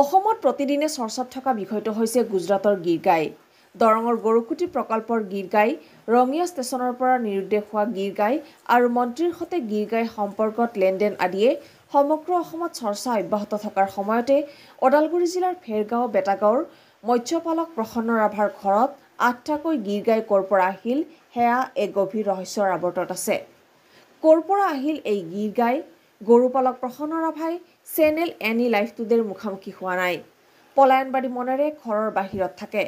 অসমত প্ৰতিদিনে চৰ্চাত থকা বিষয়টো হৈছে গুজৰাটৰ গীৰ গাই। দৰঙৰ গৰুকুটি প্ৰকল্পৰ গীৰ গাই, ৰঙিয়া ষ্টেচনৰ পৰা নিৰুদ্দেশ হোৱা গীৰ গাই আৰু মন্ত্ৰীৰ সৈতে গীৰ গাই সম্পৰ্কত লেনদেন আদিয়ে সমগ্ৰ অসমত চৰ্চা অব্যাহত থকাৰ সময়তে ওদালগুৰি জিলাৰ ফেৰগাঁও বেটাগাঁৱৰ মৎস্যপালক প্ৰসন্ন ৰাভাৰ ঘৰত ৮টাকৈ গীৰ গাই ক'ৰ পৰা আহিল সেয়া এক গভীৰ ৰহস্যৰ আৱৰ্তত আছে। ক'ৰ পৰা আহিল এই গীৰ গাই? গৰুপালক প্ৰসন্ন ৰাভাই চেনেল এনি লাইভ টুডেৰ মুখামুখি হোৱা নাই। পলায়নবাদী মনেৰে ঘৰৰ বাহিৰত থাকে।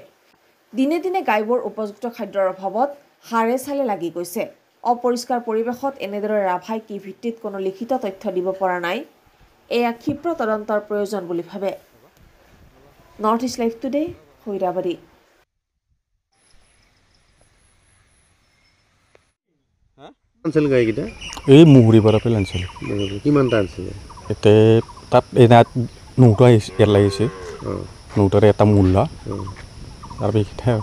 দিনে দিনে গাইবোৰ উপযুক্ত খাদ্যৰ অভাৱত হাড়ে চালে লাগি গৈছে। অপৰিষ্কাৰ পৰিৱেশত এনেদৰে ৰাভাই কি ভিত্তিত কোনো লিখিত তথ্য দিব পৰা নাই, এয়া ক্ষীপ্ৰ তদন্তৰ প্ৰয়োজন বুলি ভাবে। North East Live today, Hairabari. এই মুহুৰি পৰা পেলাই আনিছিল। কিমানটা আনিছিলে? এতিয়া তাত নৌটা ইয়াত লাগিছে, নৌটাৰে এটা মূল্য তাৰ পিছতহে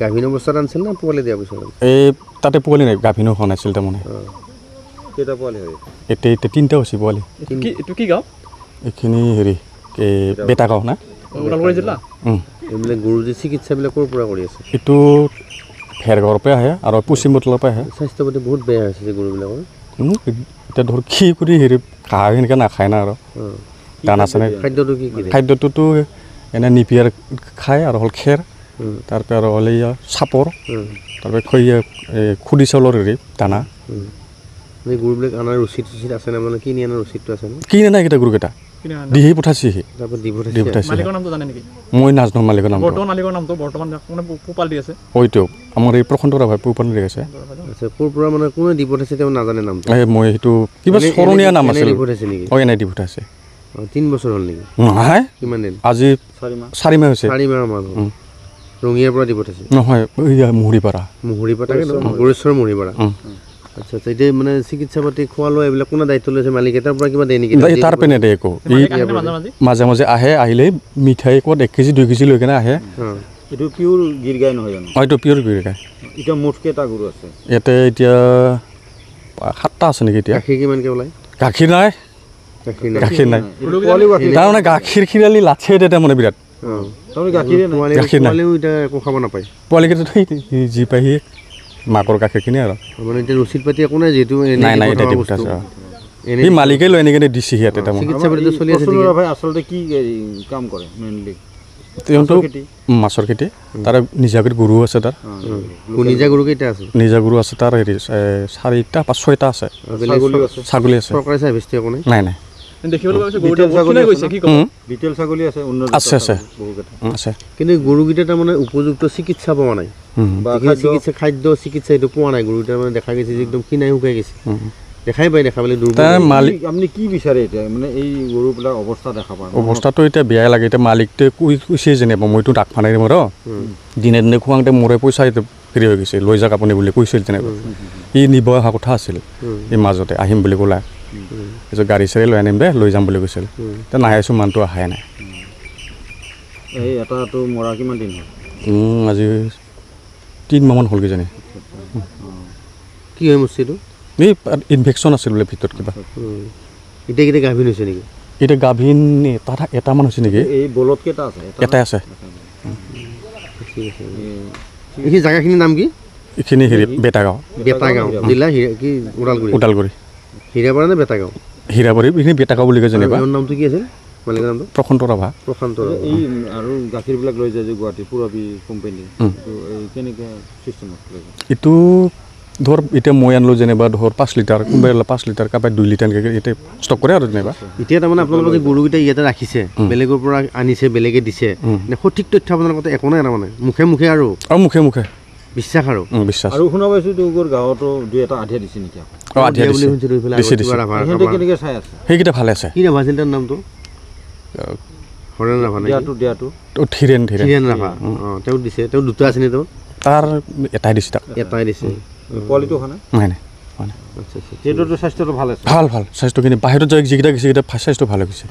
গাভিন অৱস্থাত আনিছিল না পোৱালি দিয়াৰ পিছত? এই তাতে পোৱালি নাই, গাভিনো হোৱা নাছিল তাৰমানে। কেইটা পোৱালি হয়? এতিয়া তিনিটা হৈছে পোৱালি। এইটো কি গাঁও? এইখিনি হেৰি বেটা গাঁও না? ওদালগুৰি জিলা। এইবিলাক গৰু যে চিকিৎসাবিলাক ক'ৰ পৰা কৰি আছে? এইটো ভেৰগাঁৱৰ পৰা আহে আৰু পশ্চিম বটলৰ পৰা আহে। স্বাস্থ্য পাতি বহুত বেয়া হৈছে যে গৰুবিলাকৰ। এতিয়া ধৰ কি কৰি হেৰি ঘাঁহ সেনেকৈ নাখায় না আৰু দানা চানা। খাদ্যটো কি? খাদ্যটোতো এনে নিপিয়াৰ খায় আৰু হ'ল খেৰ, তাৰপৰা আৰু হ'লে চাপৰ, তাৰপৰা খুদি চাউলৰ হেৰি দানা। গৰুবিলাক অনাৰ ৰচিদ আছে নে? মানে কিনি অনাৰ ৰচিদটো আছে নে? কিনে নাই কেইটা গৰুকেইটা দিহি পঠাইছেহি। মই নাজানো মালিকৰ নাম। পোহপাল দি আছে হয়তো আমাৰ এই প্ৰসন্ত ৰাভাই পোহপাল দি আছে। আচ্ছা, ক'ৰ পৰা মানে কোনে দি পঠাইছে তেওঁ নাজানে নামটো? মই সেইটো কিবা স্মৰণীয় নাম আছিল। দি পঠাইছে নেকি? হয়, এনে দি পঠাইছে। 3 বছৰ হ'ল নেকি? নহয়, কিমান দিন? আজি 4 মাহ হৈছে। 4 মাহ মান হ'ল। ৰঙিয়াৰ পৰা দি পঠাইছে? নহয়, মুহুৰিপাৰা। মুহুৰিপাৰা, গৰেশ্বৰ মুহুৰিপাৰা। আচ্ছা আচ্ছা, এতিয়া মানে চিকিৎসা পাতি খোৱা লোৱা এইবিলাক কোনে দায়িত্ব লৈছে? মালিক এটাৰ পৰা কিবা দিয়ে নেকি? তাৰ পৰা নেদে একো। মাজে মাজে আহে, আহিলে মিঠাই ক'ত 1 কেজি 2 কেজি লৈ কেনে আহে। এইটো পিয়ৰ গীৰ গাই নহয় জানো? এইটো পিয়ৰ গীৰ গাই। এতিয়া মুঠ কেইটা গৰু আছে ইয়াতে? এতিয়া 7টা আছে নেকি এতিয়া। গাখীৰ কিমানকৈ ওলায়? গাখীৰ নাই, গাখীৰ নাই। তাৰমানে গাখীৰ খিৰালি লাথে দিয়ে তাৰমানে বিৰাট। গাখীৰ নাই, একো খাব নাপায়। পোৱালিকেইটা যি পায় সি মাকৰ গাখীৰখিনি আৰু মানে এতিয়া ৰচিদ পাতি একো নাই যিহেতু। নাই নাই, এতিয়া দি পঠাইছে। সি মালিকে লৈ আনি কিনে দিছেহি ইয়াতে। তাৰমানে চিকিৎসা পাতিটো চলি আছে। আচলতে কি কাম কৰে মেইনলি? তেওঁতো মাছৰ খেতি, তাৰ নিজাকৈ গৰু আছে। তাৰ নিজা গৰু কেইটা আছে? নিজা গৰু আছে তাৰ হেৰি 4টা 5-6টা আছে। ছাগলী আছে। চৰকাৰী চাৰ্ভিছটো একো নাই? নাই নাই। আছে আছে আছে। কিন্তু গৰুকেইটা তাৰমানে উপযুক্ত চিকিৎসা পোৱা নাই, চিকিৎসা খাদ্য চিকিৎসা এইটো পোৱা নাই। গৰুকেইটা মানে দেখা গৈছে যে একদম খিনাই শুকাই গৈছে। দেখাই পাই, দেখা পালে আপুনি কি বিচাৰে এতিয়া? মানে এই গৰুবিলাক অৱস্থা দেখা পায়, অৱস্থাটো এতিয়া বেয়াই লাগে। এতিয়া মালিকটোৱে কৈছে যেনিবা মইতো ডাক ফানাই দিম আৰু দিনে দিনে খুৱাওঁতে মোৰে পইচা হেৰি হৈ গৈছে, লৈ যাওক আপুনি বুলি কৈছিল তেনেকুৱা। সি নিব অহা কথা আছিল, এই মাজতে আহিম বুলি ক'লে। তাৰপিছত গাড়ী চাড়ী লৈ আনিম দে, লৈ যাম বুলি কৈছিল। এতিয়া নাহিছোঁ, মানুহটো অহাই নাই। এই এটাটো মৰা কিমান দিন হ'ল? আজি 3 মাহমান হ'ল কিজানি। কি হয় মস্তিটো? এই ইনফেকশ্যন আছিল বোলে ভিতৰত কিবা। এতিয়া কেতিয়া গাভিন হৈছে নেকি? এতিয়া গাভিন এটামান হৈছে নেকি? এই বলত কেইটা আছে? এটাই আছে। এইখিনি জেগাখিনিৰ নাম কি? এইখিনি হেৰি বেটাগাঁও। বেটাগাঁও জিলা কি? ওদালগুৰি। ওদালগুৰি। হীৰাপাৰা নে বেটাগাঁও? হীৰাবাৰী। এইখিনি বেটাগাঁও বুলি কয় যেনিবা। নামটো কি আছিল মালিকৰ নামটো? প্ৰসন্ত ৰাভা। প্ৰশান্ত। এই আৰু গাখীৰবিলাক লৈ যায় যে গুৱাহাটী পুৰবী কোম্পানী, কেনেকৈ চিষ্টেমত? এইটো ধৰ এতিয়া মই আনিলোঁ যেনিবা ধৰ 5 লিটাৰ, কোনোবাই 5 লিটাৰ, কাৰোবাই 2 লিটাৰ এনেকৈ এতিয়া ষ্টক কৰে আৰু যেনিবা। এতিয়া তাৰমানে আপোনালোকে যে গৰুকেইটা ইয়াতে ৰাখিছে, বেলেগৰ পৰা আনিছে, বেলেগে দিছে, সঠিক তথ্য আপোনাৰ কথা একো নাই তাৰমানে? মুখে মুখে আৰু মুখে মুখে বিশ্বাস আৰু বিশ্বাস। আৰু শুনা পাইছোঁ তোৰ গাঁৱতো 2-এটা আধিয়া দিছে নেকি? আধিয়া বুলি শুনিছিলোঁ। কেনেকৈ চাই আছে? সেইকেইটা ভালে আছে। কি ৰাভা আছিল তাৰ নামটো? হৰেণ ৰাভা? ধীৰেণ ৰাভা। তেওঁ দিছে। তেওঁ 2টা আছে নে? তাৰ এটাই দিছে। তাক এটাই দিছে। কোৱালিটো হোৱা নাই? নাই নাই। আচ্ছা আচ্ছা। সেইটোতো স্বাস্থ্যটো ভাল আছে? ভাল ভাল স্বাস্থ্যখিনি। বাহিৰত যায় যিকেইটা গৈছে সেইকেইটা স্বাস্থ্য ভাল হৈ গৈছে।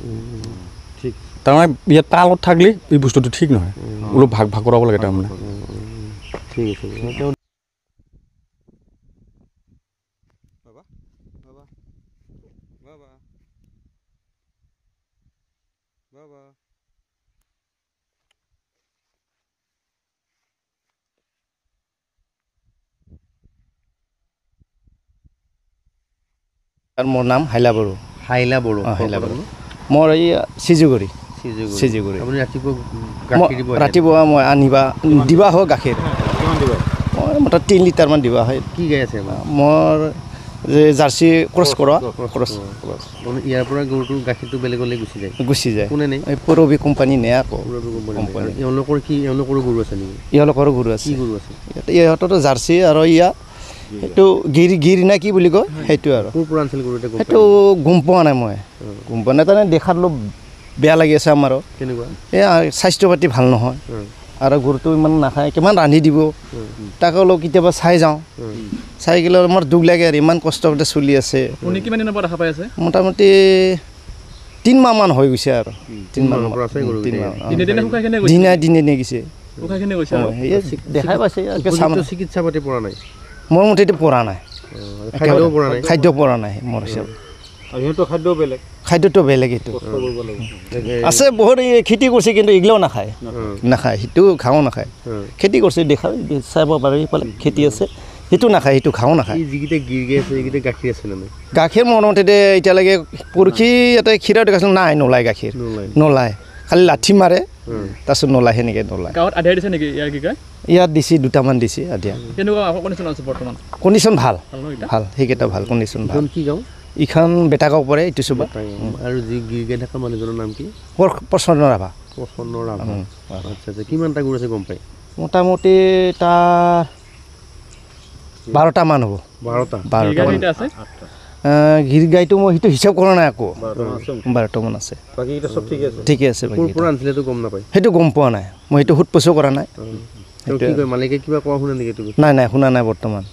ঠিক। তাৰমানে ইয়াত তালত থাকিলে এই বস্তুটো ঠিক নহয়, অলপ ভাগ কৰাব লাগে তাৰমানে। ঠিক আছে। আৰু মোৰ নাম হাইলা বড়ো। হাইলা বড়ো। হাইলা বড়ো। মোৰ এই চিজুগুৰি। চিজুগুৰি। আপুনি ৰাতিপুৱা গাখীৰ দিব? ৰাতিপুৱা মই দিবা হয় গাখীৰ। কিমান দিব? মই মোটা 3 লিটাৰমান দিবা হয়। কি গাই আছে আপোনাৰ? মোৰ যে জাৰ্চি ক্ৰছ কৰা ক্ৰছ। ইয়াৰ পৰা গৰুটো গাখীৰটো বেলেগলৈ গুচি যায়? কোনে নেই? এই পৰবি কোম্পানী নে আকৌ। কোম্পানী। এওঁলোকৰো গৰু আছে নেকি? এওঁলোকৰো গৰু আছে। কি গৰু আছে? ইহঁততো জাৰ্চি আৰু সেইটো গিৰ নে কি বুলি কয় সেইটো আৰু। ক'ৰ পৰা আনিছিল গৰু? সেইটো গম পোৱা নাই মই। গম পোৱা নাই তাৰমানে দেখাত অলপ বেয়া লাগি আছে আমাৰো। কেনেকুৱা? স্বাস্থ্য পাতি ভাল নহয় আৰু গৰুটো ইমান নাখায়, কিমান ৰান্ধি দিব তাকে অলপ কেতিয়াবা চাই যাওঁ। চাই গ'লে আমাৰ দুখ লাগে আৰু ইমান কষ্ট কৰি চলি আছে। কিমান দিনৰ পৰা দেখা পাই আছে? মোটামুটি 3 মাহমান হৈ গৈছে আৰু। 3 মাহৰ পৰা আছে গৰু। দিনে গৈছে। দেখাই পাইছে। চিকিৎসা পাতি পৰা নাই? মোৰ মতে পৰা নাই। খাদ্য পৰা নাই মোৰ হিচাপত। খাদ্যটো বেলেগ। এইটো আছে বহুত খেতি কৰিছে কিন্তু এইগিলাও নাখায়। সেইটো ঘাঁহো নাখায়। খেতি কৰিছে দেখা চাব পাৰে এইফালে খেতি আছে, সেইটো নাখায়, সেইটো ঘাঁহো নাখায়। যিকেইটা গিৰ গাই আছে সেইকেইটা গাখীৰ আছে নে? গাখীৰ মোৰ মতে এতিয়ালৈকে পৰখি এটা ক্ষীৰা দেখাইছোঁ নাই, নোলায় গাখীৰ নোলায়, খালি লাঠি মাৰে তাৰপিছত নোলায়, সেনেকৈ নোলায়। ইয়াত দিছে 2টামান দিছে আধিয়া। কণ্ডিশ্যন ভাল, সেইকেইটা ভাল কণ্ডিশ্যন ভাল। কি গাঁও? ইখন বেটাগাঁও পৰে। এইটো চুবা। আৰু যি গিৰ গাই থকা মানুহজনৰ নাম কি? প্ৰসন্ন ৰাভা। আচ্ছা, কিমানটা গৰু আছে গম পাই? মোটামুটি তাৰ 12টামান হ'ব। 12টামান গিৰ গাইটো মই সেইটো হিচাপ কৰা নাই আকৌ। 12টামান আছে। ঠিকে আছে। সেইটো গম পোৱা নাই মই, সেইটো সোধ পোছো কৰা নাই। মালিকে কিবা কোৱা শুনা নেকি? নাই শুনা নাই বৰ্তমান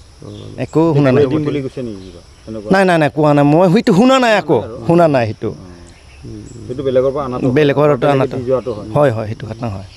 একো শুনা নাই। নাই কোৱা নাই মই, সেইটো শুনা নাই আকৌ, শুনা নাই। সেইটো বেলেগৰ পৰা অনাটো হয়, সেইটো ঘটনা হয়।